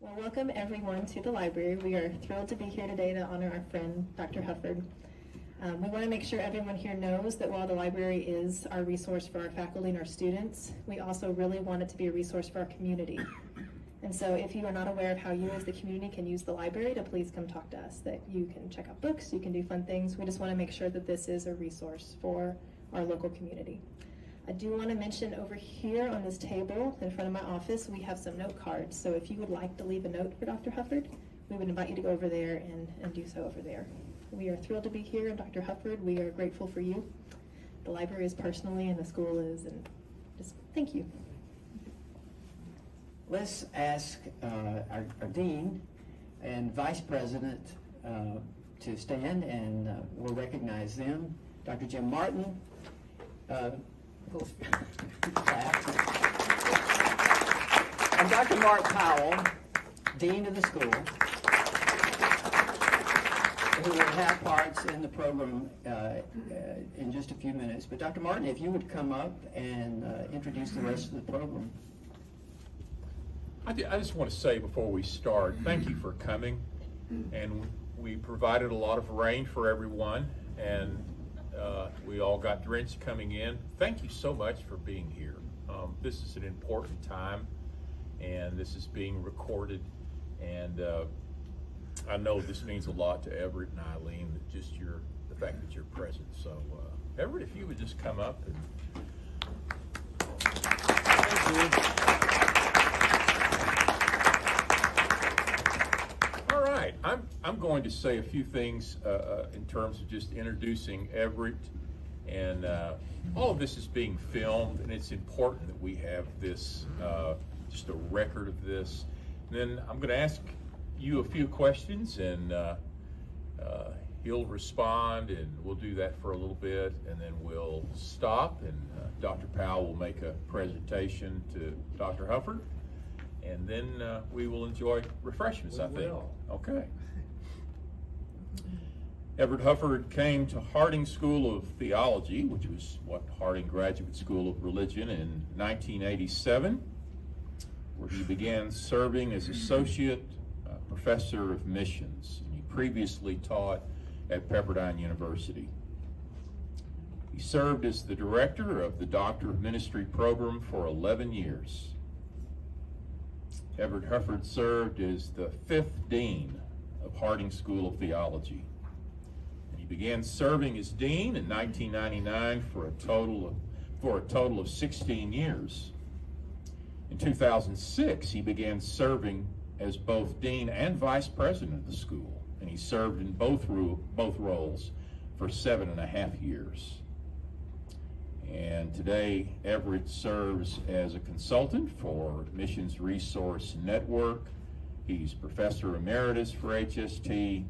Well, welcome everyone to the library. We are thrilled to be here today to honor our friend, Dr. Huffard. We want to make sure everyone here knows that while the library is our resource for our faculty and our students, we also really want it to be a resource for our community. And so if you are not aware of how you as the community can use the library, to please come talk to us, that you can check out books, you can do fun things. We just want to make sure that this is a resource for our local community. I do want to mention over here on this table in front of my office, we have some note cards. So if you would like to leave a note for Dr. Huffard, we would invite you to go over there and do so over there. We are thrilled to be here, and Dr. Huffard, we are grateful for you. The library is personally, and the school is, and just thank you. Let's ask our Dean and Vice President to stand, and we'll recognize them. Dr. Jim Martin, and Dr. Mark Powell, Dean of the school, who will have parts in the program in just a few minutes. But Dr. Martin, if you would come up and introduce the rest of the program. I just want to say before we start, thank you for coming. And we provided a lot of rain for everyone, and we all got drenched coming in. Thank you so much for being here. This is an important time, and this is being recorded. And I know this means a lot to Everett and Eileen, that just the fact that you're present. So Everett, if you would just come up and thank you. All right, I'm going to say a few things in terms of just introducing Everett, and all of this is being filmed, and it's important that we have this, just a record of this. And then I'm going to ask you a few questions, and he'll respond, and we'll do that for a little bit, and then we'll stop, and Dr. Powell will make a presentation to Dr. Huffard, and then we will enjoy refreshments, I think. Okay. Everett Huffard came to Harding School of Theology, which was what Harding Graduate School of Religion, in 1987, where he began serving as Associate Professor of Missions. He previously taught at Pepperdine University. He served as the director of the Doctor of Ministry program for 11 years. Everett Huffard served as the 5th Dean of Harding School of Theology. He began serving as Dean in 1999 for a total of 16 years. In 2006, he began serving as both Dean and Vice President of the school, and he served in both roles for 7.5 years. And today, Everett serves as a consultant for Missions Resource Network. He's Professor Emeritus for HST,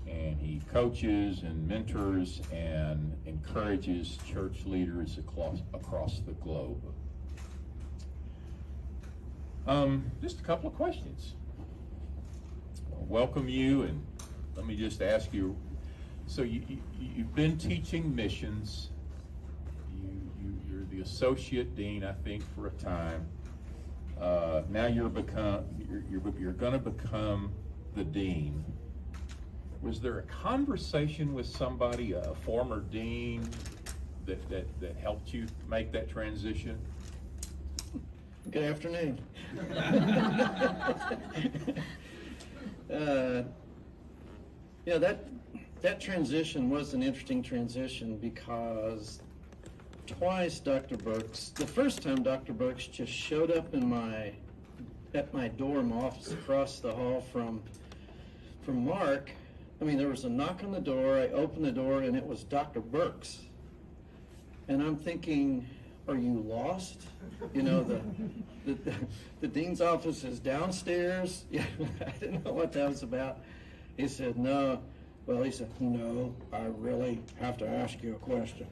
and he coaches and mentors and encourages church leaders across the globe. Just a couple of questions. I'll welcome you, and let me just ask you, so you've been teaching missions. You're the associate dean, I think, for a time. Now you're going to become the dean. Was there a conversation with somebody, a former dean, that helped you make that transition? Good afternoon. That transition was an interesting transition because twice Dr. Burks, the first time Dr. Burks just showed up at my dorm office across the hall from Mark. I mean, there was a knock on the door, I opened the door, and it was Dr. Burks. And I'm thinking, are you lost? You know, the dean's office is downstairs. Yeah, I didn't know what that was about. He said, no. Well, he said, no, I really have to ask you a question.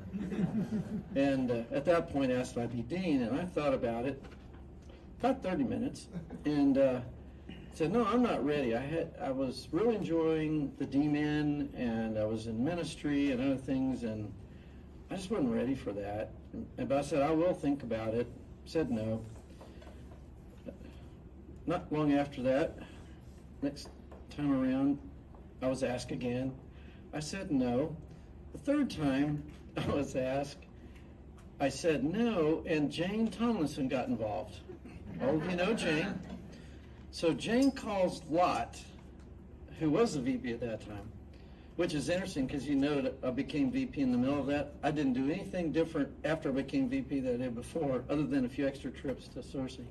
And at that point, asked if I'd be dean, and I thought about it about 30 minutes, and said, no, I'm not ready. I was really enjoying the D-Min, and I was in ministry and other things, and I just wasn't ready for that. But I said, I will think about it. Said no. Not long after that, next time around, I was asked again. I said no. The third time I was asked, I said no, and Jane Tomlinson got involved. All of you know Jane. So Jane calls Lot, who was the VP at that time, which is interesting because you know that I became VP in the middle of that. I didn't do anything different after I became VP than I did before, other than a few extra trips to Searcy.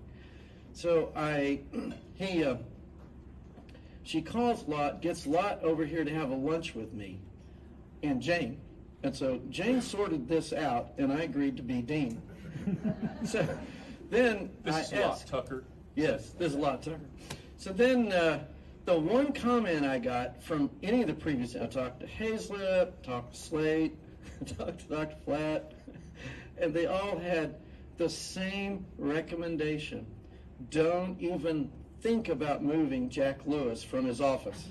So she calls Lot, gets Lot over here to have a lunch with me and Jane. And so Jane sorted this out, and I agreed to be dean. So then This is Lot Tucker. Yes, this is Lot Tucker. So then the one comment I got from any of the previous, I talked to Hazlett, talked to Slate, talked to Dr. Flatt, and they all had the same recommendation. Don't even think about moving Jack Lewis from his office.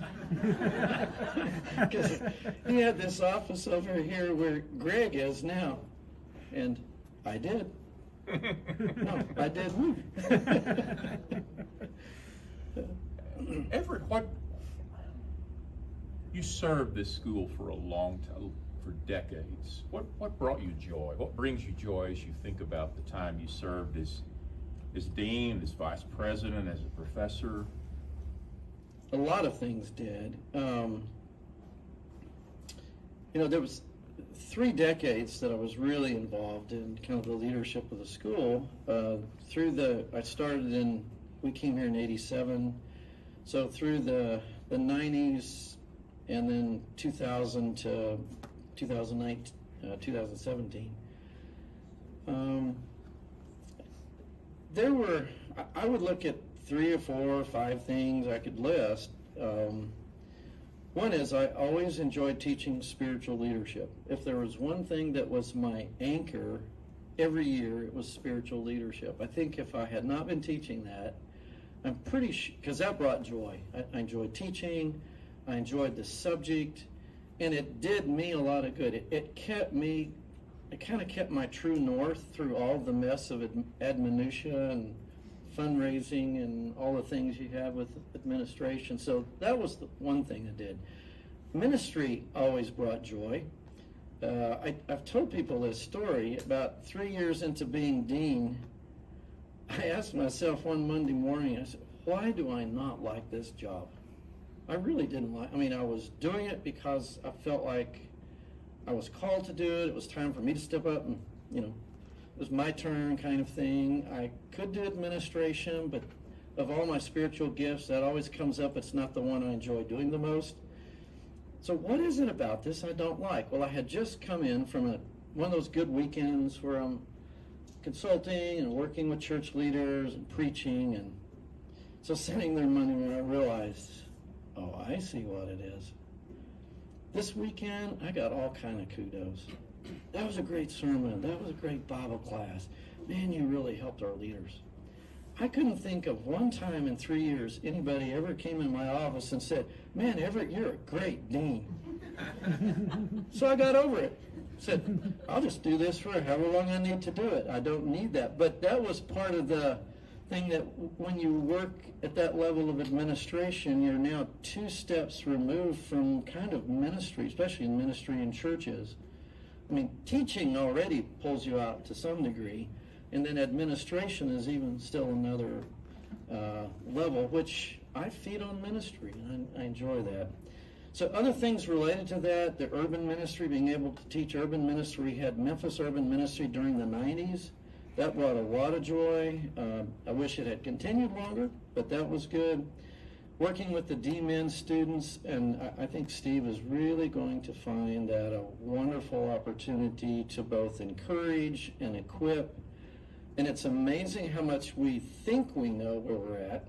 Because he had this office over here where Greg is now. And I did. No, I did move. Everett, you served this school for a long time, for decades. What brought you joy? What brings you joy as you think about the time you served as dean, as vice president, as a professor? A lot of things did. There was 3 decades that I was really involved in kind of the leadership of the school. We came here in 87, so through the 90s and then 2000 to 2009, 2017. I would look at 3 or 4 or 5 things I could list. One is I always enjoyed teaching spiritual leadership. If there was one thing that was my anchor every year, it was spiritual leadership. I think if I had not been teaching that, I'm pretty sure, because that brought joy. I enjoyed teaching, I enjoyed the subject, and it did me a lot of good. It kind of kept my true north through all the mess of minutia and fundraising and all the things you have with administration. So that was the one thing it did. Ministry always brought joy. I've told people this story. About 3 years into being dean, I asked myself one Monday morning, I said, why do I not like this job? I really didn't like, I was doing it because I felt like I was called to do it. It was time for me to step up and, it was my turn kind of thing. I could do administration, but of all my spiritual gifts, that always comes up. It's not the one I enjoy doing the most. So what is it about this I don't like? Well, I had just come in from one of those good weekends where I'm consulting and working with church leaders and preaching. And so sitting there Monday when I realized, oh, I see what it is. This weekend, I got all kind of kudos. That was a great sermon. That was a great Bible class. Man, you really helped our leaders. I couldn't think of one time in 3 years anybody ever came in my office and said, man, Everett, you're a great dean. So I got over it. Said, I'll just do this for however long I need to do it. I don't need that. But that was part of the thing that when you work at that level of administration, you're now 2 steps removed from kind of ministry, especially in ministry in churches. Teaching already pulls you out to some degree, and then administration is even still another level, which I feed on ministry, and I enjoy that. So other things related to that, the urban ministry, being able to teach urban ministry. We had Memphis Urban Ministry during the 90s. That brought a lot of joy. I wish it had continued longer, but that was good. Working with the D-Min students, and I think Steve is really going to find that a wonderful opportunity to both encourage and equip. And it's amazing how much we think we know where we're at,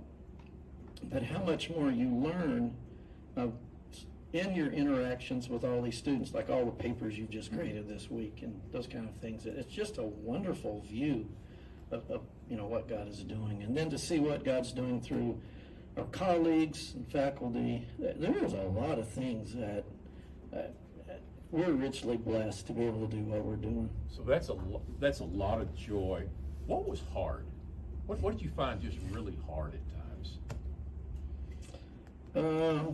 but how much more you learn in your interactions with all these students, like all the papers you've just graded this week and those kind of things. It's just a wonderful view of what God is doing. And then to see what God's doing through our colleagues and faculty, there is a lot of things that we're richly blessed to be able to do what we're doing. So that's a lot of joy. What was hard? What did you find just really hard at times? The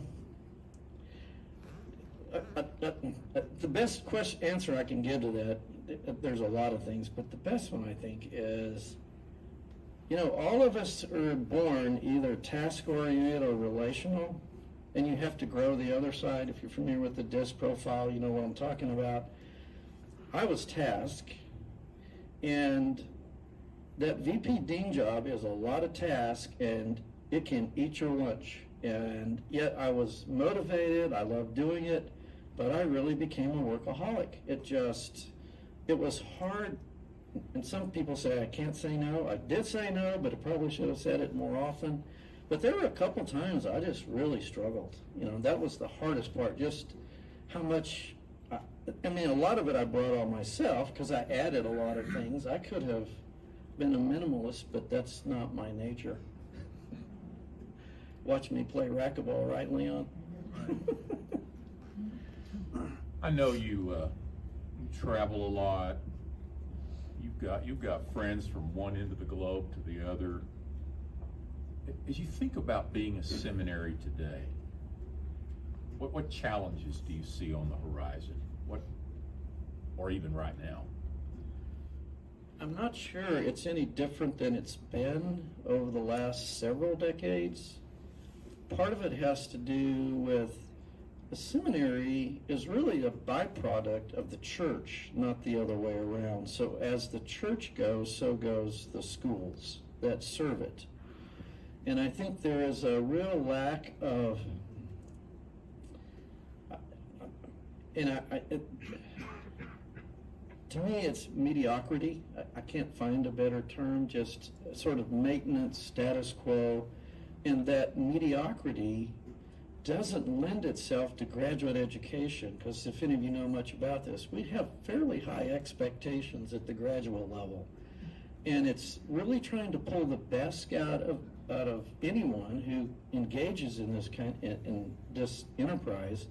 best answer I can give to that, there's a lot of things, but the best one I think is, all of us are born either task-oriented or relational, and you have to grow the other side. If you're familiar with the DISC profile, you know what I'm talking about. I was task, and that VP Dean job is a lot of task, and it can eat your lunch. And yet I was motivated, I loved doing it, but I really became a workaholic. It was hard, and some people say I can't say no. I did say no, but I probably should have said it more often. But there were a couple times I just really struggled. That was the hardest part, just how much, a lot of it I brought on myself because I added a lot of things. I could have been a minimalist, but that's not my nature. Watch me play racquetball, right, Leon? I know you travel a lot. You've got friends from one end of the globe to the other. As you think about being a seminary today, what challenges do you see on the horizon? Or even right now? I'm not sure it's any different than it's been over the last several decades. Part of it has to do with the seminary is really a byproduct of the church, not the other way around. So as the church goes, so goes the schools that serve it. And I think there is a real lack of, to me it's mediocrity. I can't find a better term, just sort of maintenance, status quo. And that mediocrity doesn't lend itself to graduate education, because if any of you know much about this, we have fairly high expectations at the graduate level. And it's really trying to pull the best out of anyone who engages in this enterprise.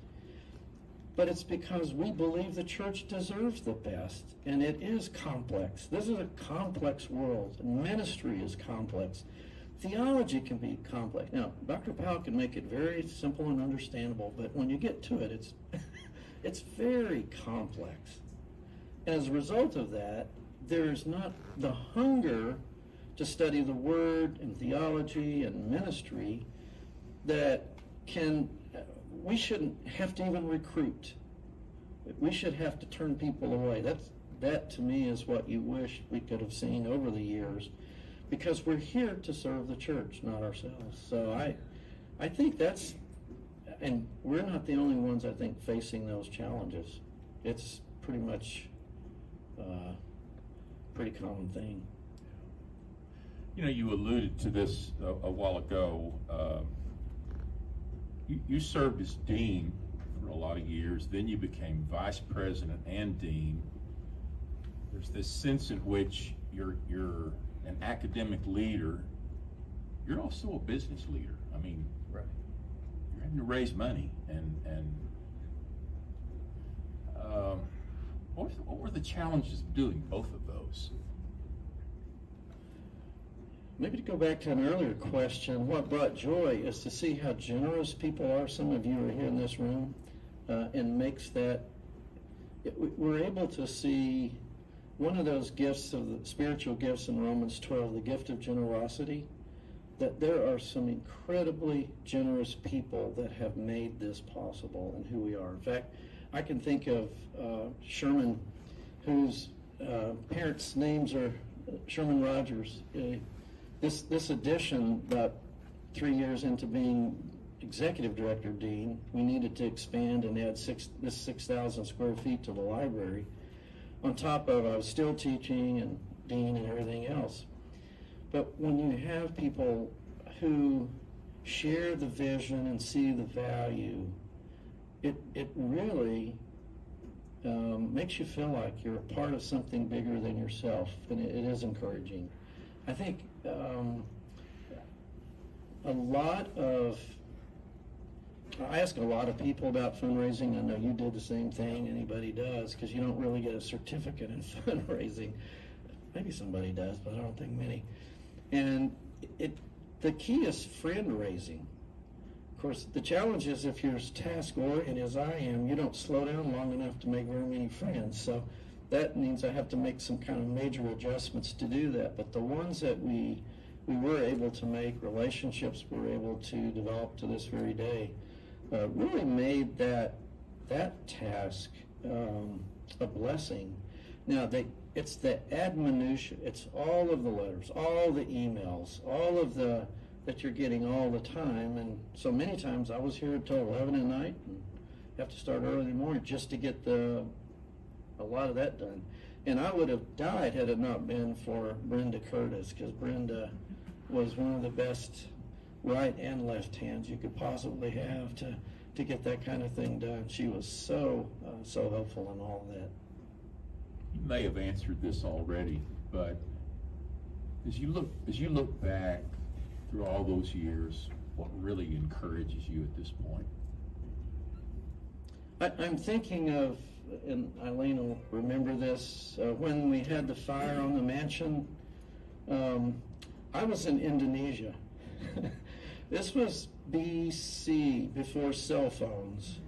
But it's because we believe the church deserves the best, and it is complex. This is a complex world, and ministry is complex. Theology can be complex. Now, Dr. Powell can make it very simple and understandable, but when you get to it, it's very complex. As a result of that, there's not the hunger to study the Word and theology and ministry that we shouldn't have to even recruit. We should have to turn people away. That to me is what you wish we could have seen over the years, because we're here to serve the church, not ourselves. So I think that's, and we're not the only ones, I think, facing those challenges. It's pretty much a pretty common thing. You alluded to this a while ago. You served as dean for a lot of years, then you became vice president and dean. There's this sense in which you're an academic leader. You're also a business leader. Right. You're having to raise money, and what were the challenges of doing both of those? Maybe to go back to an earlier question, what brought joy is to see how generous people are. Some of you are here in this room, and makes that, we're able to see one of those gifts of the spiritual gifts in Romans 12, the gift of generosity, that there are some incredibly generous people that have made this possible and who we are. In fact, I can think of Sherman, whose parents' names are Sherman Rogers. This edition, about 3 years into being executive director dean, we needed to expand and add 6,000 square feet to the library. On top of, I was still teaching and dean and everything else. But when you have people who share the vision and see the value, it really makes you feel like you're a part of something bigger than yourself, and it is encouraging. I think I ask a lot of people about fundraising. I know you did the same thing. Anybody does, because you don't really get a certificate in fundraising. Maybe somebody does, but I don't think many. And the key is friend raising. course, the challenge is if you're as task-oriented as I am, you don't slow down long enough to make very many friends. So that means I have to make some kind of major adjustments to do that. But the ones that we were able to make, relationships we were able to develop to this very day, really made that task a blessing. Now, it's the admonition. It's all of the letters, all the emails, all of the that you're getting all the time. And so many times I was here until 11 at night and have to start early in the morning just to get a lot of that done. And I would have died had it not been for Brenda Curtis, because Brenda was one of the best right and left hands you could possibly have to get that kind of thing done. She was so helpful in all of that. You may have answered this already, but as you look back through all those years, what really encourages you at this point? I'm thinking of, and Eileen will remember this, when we had the fire on the mansion. I was in Indonesia. This was BC, before cell phones.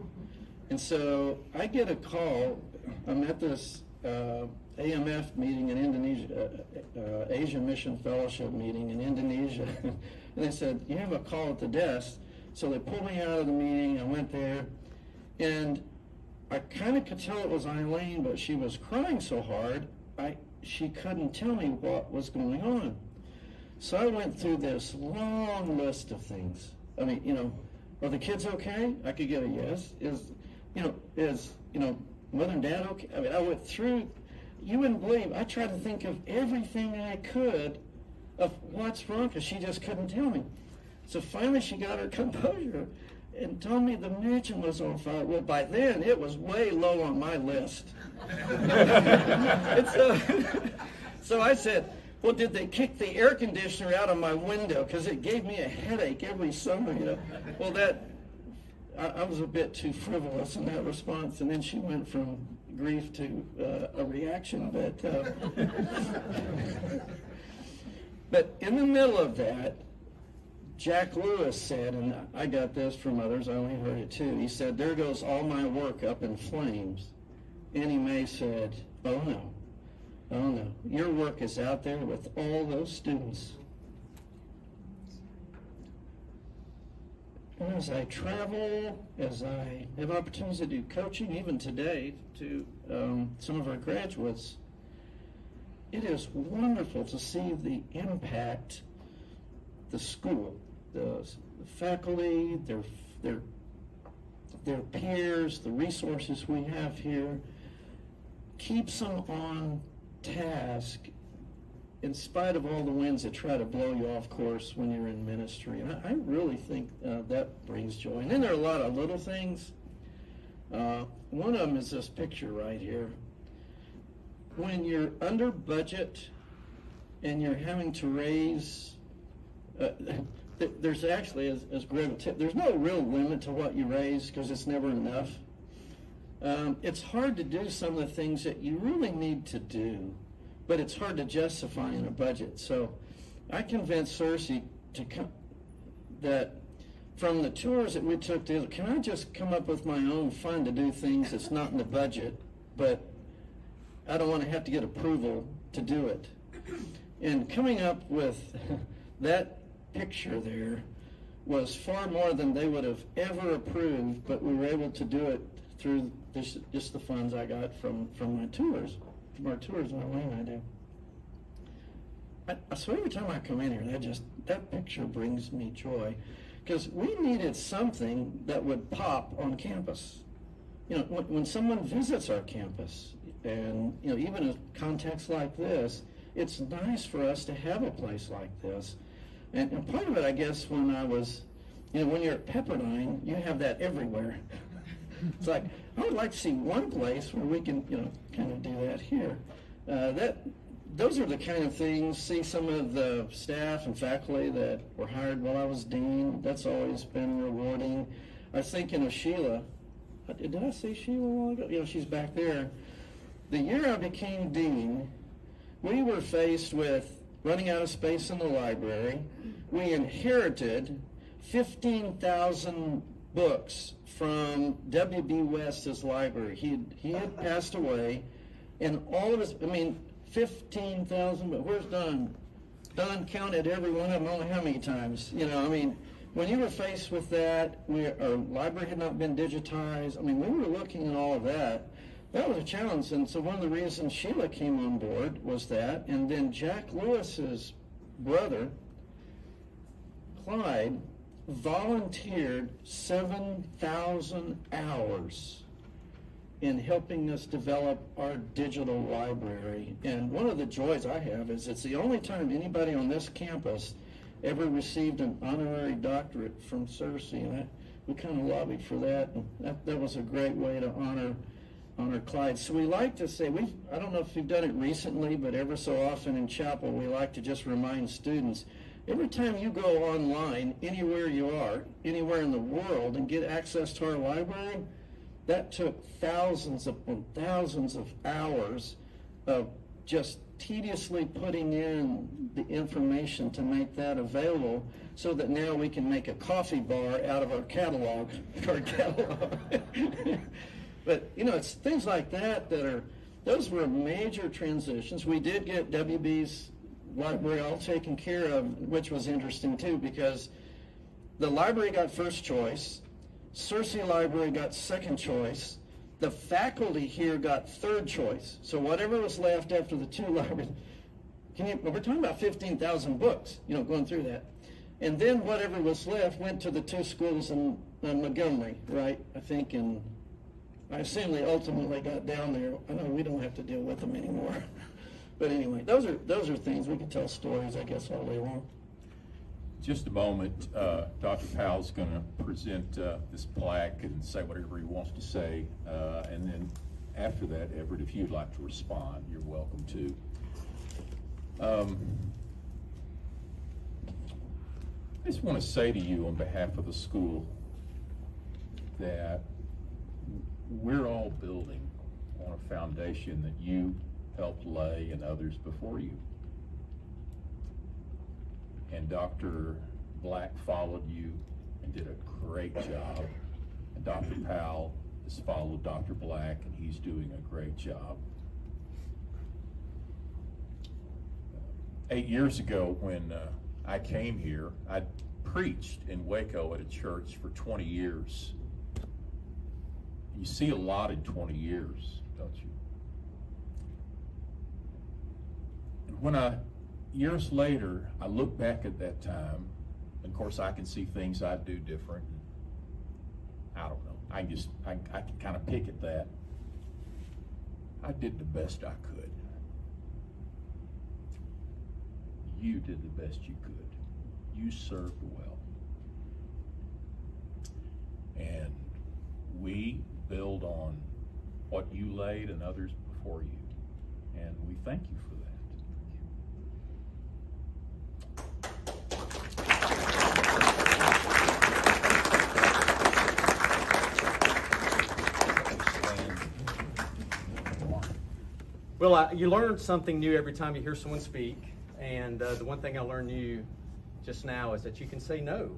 And so I get a call. I'm at this AMF meeting in Indonesia, Asian Mission Fellowship meeting in Indonesia. And they said, you have a call at the desk. So they pulled me out of the meeting. I went there. And I kind of could tell it was Eileen, but she was crying so hard, she couldn't tell me what was going on. So I went through this long list of things. I mean, are the kids okay? I could get a yes. Is mother and dad okay? I mean, I went through, you wouldn't believe, I tried to think of everything I could of what's wrong, because she just couldn't tell me. So finally she got her composure and told me the mansion was on fire. Well, by then, it was way low on my list. So I said, well, did they kick the air conditioner out of my window? Because it gave me a headache every summer, Well, I was a bit too frivolous in that response, and then she went from grief to a reaction. But in the middle of that, Jack Lewis said, and I got this from others, I only heard it too, he said, there goes all my work up in flames. Annie Mae said, oh no, your work is out there with all those students. And as I travel, as I have opportunities to do coaching, even today, to some of our graduates, it is wonderful to see the impact the school, the faculty, their peers, the resources we have here, keeps them on task in spite of all the winds that try to blow you off course when you're in ministry. And I really think that brings joy. And then there are a lot of little things. One of them is this picture right here. When you're under budget and you're having to raise there's actually, as Greg tip, there's no real limit to what you raise because it's never enough. It's hard to do some of the things that you really need to do, but it's hard to justify in a budget. So I convinced Cersei that from the tours that we took together, can I just come up with my own fund to do things that's not in the budget, but I don't want to have to get approval to do it. And coming up with that picture there was far more than they would have ever approved, but we were able to do it through just the funds I got from my tours, from our tours in Atlanta. I do. So every time I come in here, that picture brings me joy, because we needed something that would pop on campus. When someone visits our campus, and even in a context like this, it's nice for us to have a place like this. And part of it, I guess, when I was, when you're at Pepperdine, you have that everywhere. It's like, I would like to see one place where we can, kind of do that here. Those are the kind of things, see some of the staff and faculty that were hired while I was dean, that's always been rewarding. I was thinking of Sheila. Did I say Sheila a while ago? She's back there. The year I became dean, we were faced with running out of space in the library. We inherited 15,000 books from W.B. West's library. He had passed away, and all of his, 15,000, but where's Don? Don counted every one of them, only how many times? When you were faced with that, our library had not been digitized. We were looking at all of that. That was a challenge, and so one of the reasons Sheila came on board was that, and then Jack Lewis's brother, Clyde, volunteered 7,000 hours in helping us develop our digital library. And one of the joys I have is it's the only time anybody on this campus ever received an honorary doctorate from Cersei, and we kind of lobbied for that, and that was a great way to honor Clyde. So we like to say, I don't know if we've done it recently, but ever so often in chapel, we like to just remind students, every time you go online, anywhere you are, anywhere in the world, and get access to our library, that took thousands upon thousands of hours of just tediously putting in the information to make that available, so that now we can make a coffee bar out of our catalog. But, it's things like that those were major transitions. We did get WB's library all taken care of, which was interesting too, because the library got first choice, Cersei Library got second choice, the faculty here got third choice. So whatever was left after the two libraries, we're talking about 15,000 books, going through that. And then whatever was left went to the two schools in Montgomery, right? I assume they ultimately got down there. I know we don't have to deal with them anymore. But anyway, those are things we could tell stories, I guess, all day long. Just a moment, Dr. Powell's going to present this plaque and say whatever he wants to say, and then after that, Everett, if you'd like to respond, you're welcome to. I just want to say to you on behalf of the school that we're all building on a foundation that you helped lay and others before you. And Dr. Black followed you and did a great job. And Dr. Powell has followed Dr. Black, and he's doing a great job. 8 years ago, when I came here, I preached in Waco at a church for 20 years. You see a lot in 20 years, don't you? And when years later, I look back at that time, and of course I can see things I'd do different. I don't know. I can kind of pick at that. I did the best I could. You did the best you could. You served well. And we build on what you laid and others before you. And we thank you for that. Well, you learn something new every time you hear someone speak. And the one thing I learned new just now is that you can say no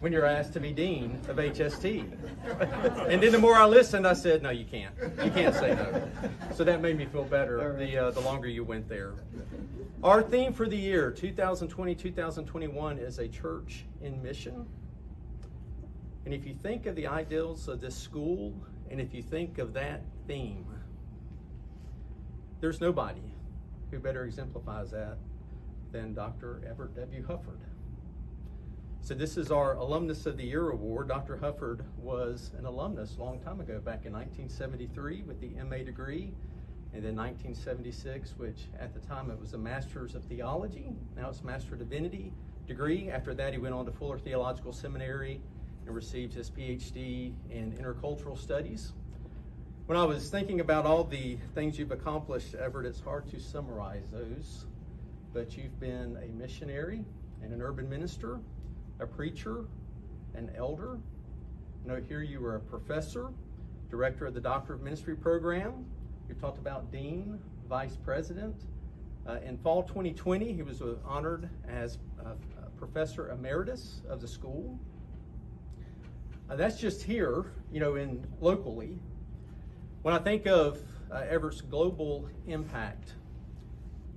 when you're asked to be dean of HST. And then the more I listened, I said, no, you can't. You can't say no. So that made me feel better the longer you went there. Our theme for the year, 2020-2021, is a church in mission. And if you think of the ideals of this school, and if you think of that theme, there's nobody who better exemplifies that than Dr. Everett W. Huffard. So this is our Alumnus of the Year award. Dr. Huffard was an alumnus a long time ago, back in 1973 with the MA degree, and then 1976, which at the time it was a Master's of Theology. Now it's Master of Divinity degree. After that, he went on to Fuller Theological Seminary and received his PhD in Intercultural Studies. When I was thinking about all the things you've accomplished, Everett, it's hard to summarize those, but you've been a missionary and an urban minister, a preacher, an elder. Note here you were a professor, director of the Doctor of Ministry program. You talked about dean, vice president. In fall 2020, he was honored as Professor Emeritus of the school. That's just here, in locally. When I think of Everett's global impact,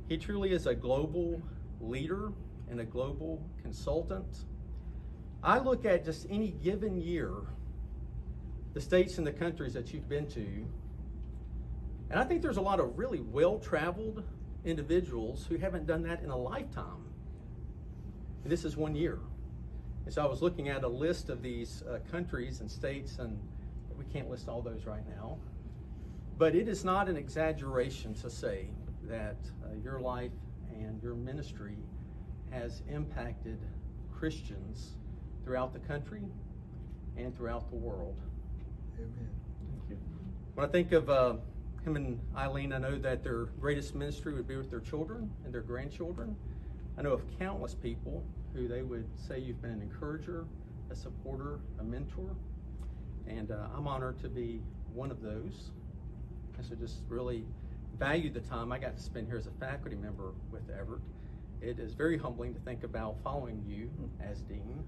he truly is a global leader and a global consultant. I look at just any given year, the states and the countries that you've been to, and I think there's a lot of really well-traveled individuals who haven't done that in a lifetime. And this is 1 year. And so I was looking at a list of these countries and states, and we can't list all those right now. But it is not an exaggeration to say that your life and your ministry has impacted Christians throughout the country and throughout the world. Amen. Thank you. When I think of him and Eileen, I know that their greatest ministry would be with their children and their grandchildren. I know of countless people who they would say you've been an encourager, a supporter, a mentor, and I'm honored to be one of those. And so just really value the time I got to spend here as a faculty member with Everett. It is very humbling to think about following you as dean.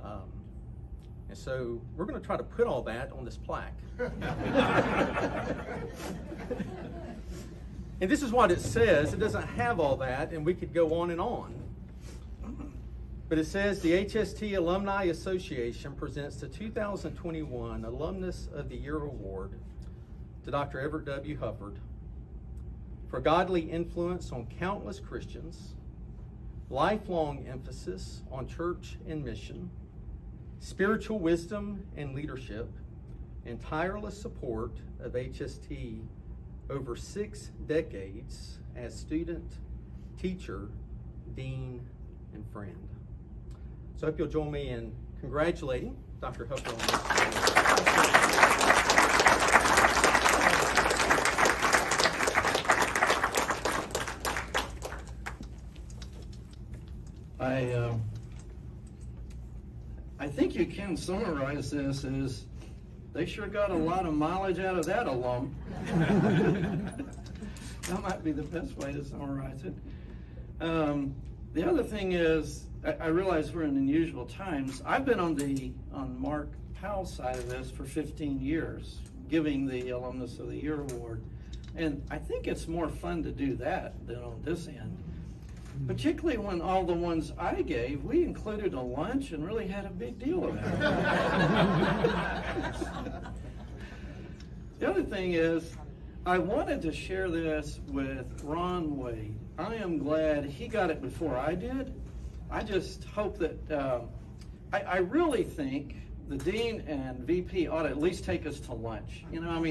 And so we're going to try to put all that on this plaque. And this is what it says. It doesn't have all that, and we could go on and on. But it says the HST Alumni Association presents the 2021 Alumnus of the Year Award to Dr. Everett W. Huffard for godly influence on countless Christians, lifelong emphasis on church and mission, spiritual wisdom and leadership, and tireless support of HST over 6 decades as student, teacher, dean, and friend. So I hope you'll join me in congratulating Dr. Huffard on this. I think you can summarize this as they sure got a lot of mileage out of that alum. That might be the best way to summarize it. The other thing is, I realize we're in unusual times. I've been on Mark Powell's side of this for 15 years, giving the Alumnus of the Year Award. And I think it's more fun to do that than on this end. Particularly when all the ones I gave, we included a lunch and really had a big deal of it. The other thing is, I wanted to share this with Ron Wade. I am glad he got it before I did. I just hope that, I really think the dean and VP ought to at least take us to lunch.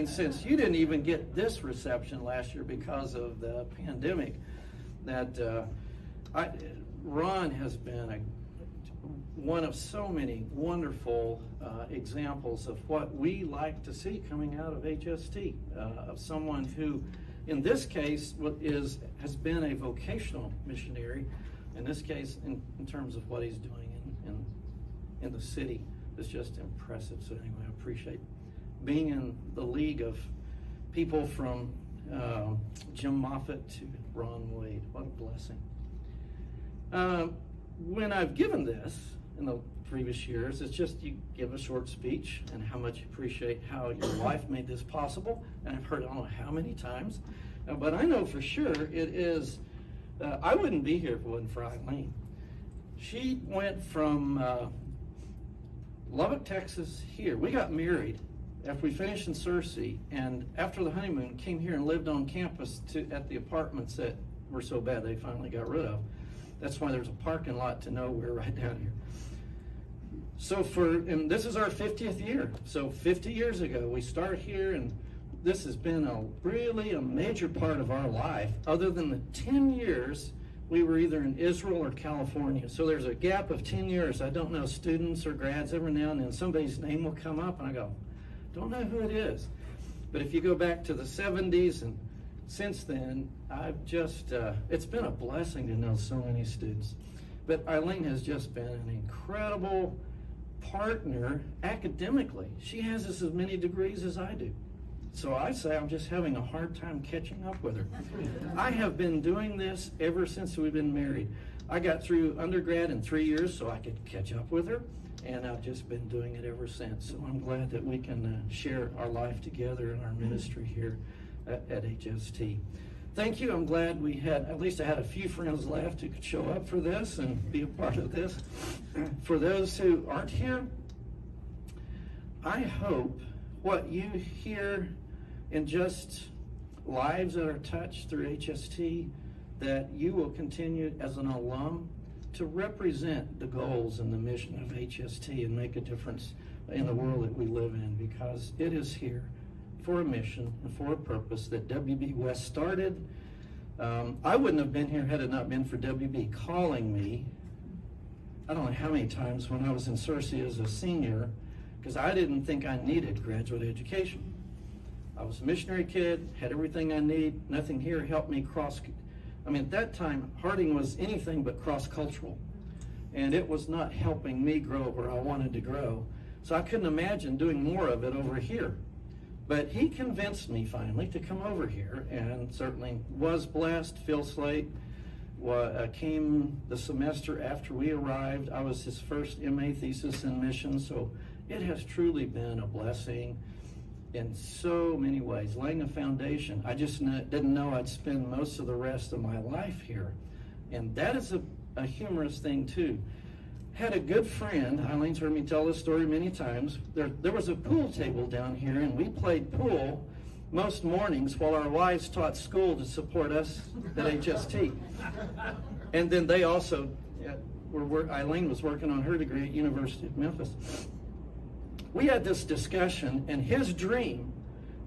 Since you didn't even get this reception last year because of the pandemic, that Ron has been one of so many wonderful examples of what we like to see coming out of HST, of someone who, in this case, has been a vocational missionary. In this case, in terms of what he's doing in the city, is just impressive. So anyway, I appreciate being in the league of people from Jim Moffitt to Ron Wade. What a blessing. When I've given this in the previous years, it's just you give a short speech and how much you appreciate how your wife made this possible. And I've heard I don't know how many times, but I know for sure it is, I wouldn't be here if it wasn't for Eileen. She went from Lubbock, Texas here. We got married after we finished in Searcy, and after the honeymoon came here and lived on campus at the apartments that were so bad they finally got rid of. That's why there's a parking lot to nowhere right down here. So and this is our 50th year. So 50 years ago, we start here, and this has been really a major part of our life. Other than the 10 years, we were either in Israel or California. So there's a gap of 10 years. I don't know students or grads. Every now and then somebody's name will come up, and I go, don't know who it is. But if you go back to the 70s and since then, I've just, it's been a blessing to know so many students. But Eileen has just been an incredible partner academically. She has as many degrees as I do. So I say I'm just having a hard time catching up with her. I have been doing this ever since we've been married. I got through undergrad in 3 years so I could catch up with her, and I've just been doing it ever since. So I'm glad that we can share our life together in our ministry here at HST. Thank you. I'm glad we had, at least I had a few friends left who could show up for this and be a part of this. For those who aren't here, I hope what you hear in just lives that are touched through HST, that you will continue as an alum to represent the goals and the mission of HST and make a difference in the world that we live in, because it is here for a mission and for a purpose that WB West started. I wouldn't have been here had it not been for WB calling me, I don't know how many times when I was in Searcy as a senior, because I didn't think I needed graduate education. I was a missionary kid, had everything I need, nothing here helped me at that time, Harding was anything but cross-cultural, and it was not helping me grow where I wanted to grow. So I couldn't imagine doing more of it over here. But he convinced me finally to come over here, and certainly was blessed. Phil Slate came the semester after we arrived. I was his first MA thesis in mission, so it has truly been a blessing in so many ways, laying a foundation. I just didn't know I'd spend most of the rest of my life here. And that is a humorous thing too. Had a good friend, Eileen's heard me tell this story many times. There was a pool table down here, and we played pool most mornings while our wives taught school to support us at HST. And then they also, Eileen was working on her degree at University of Memphis. We had this discussion, and his dream,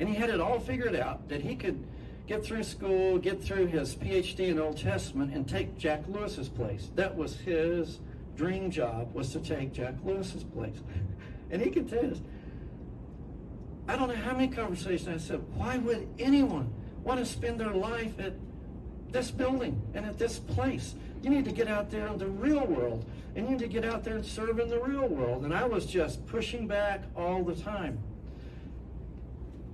and he had it all figured out, that he could get through school, get through his PhD in Old Testament, and take Jack Lewis's place. That was his dream job, was to take Jack Lewis's place. And he could tell us, I don't know how many conversations I said, why would anyone want to spend their life at this building and at this place? You need to get out there in the real world, and you need to get out there and serve in the real world. And I was just pushing back all the time.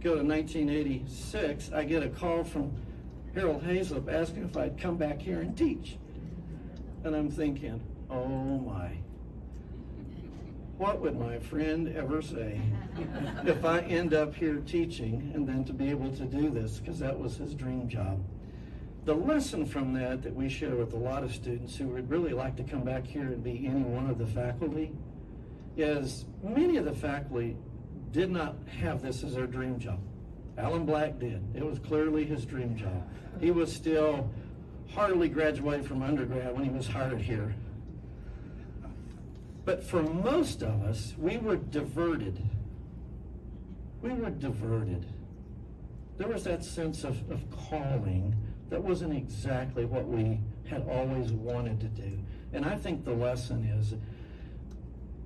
Go to 1986, I get a call from Harold Hazlip asking if I'd come back here and teach. And I'm thinking, oh my, what would my friend ever say if I end up here teaching and then to be able to do this, because that was his dream job. The lesson from that we share with a lot of students who would really like to come back here and be any one of the faculty is many of the faculty did not have this as their dream job. Alan Black did. It was clearly his dream job. He was still hardly graduated from undergrad when he was hired here. But for most of us, we were diverted. We were diverted. There was that sense of calling that wasn't exactly what we had always wanted to do. And I think the lesson is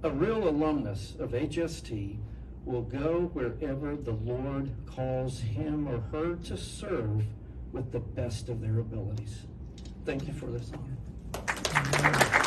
a real alumnus of HST will go wherever the Lord calls him or her to serve with the best of their abilities. Thank you for this honor.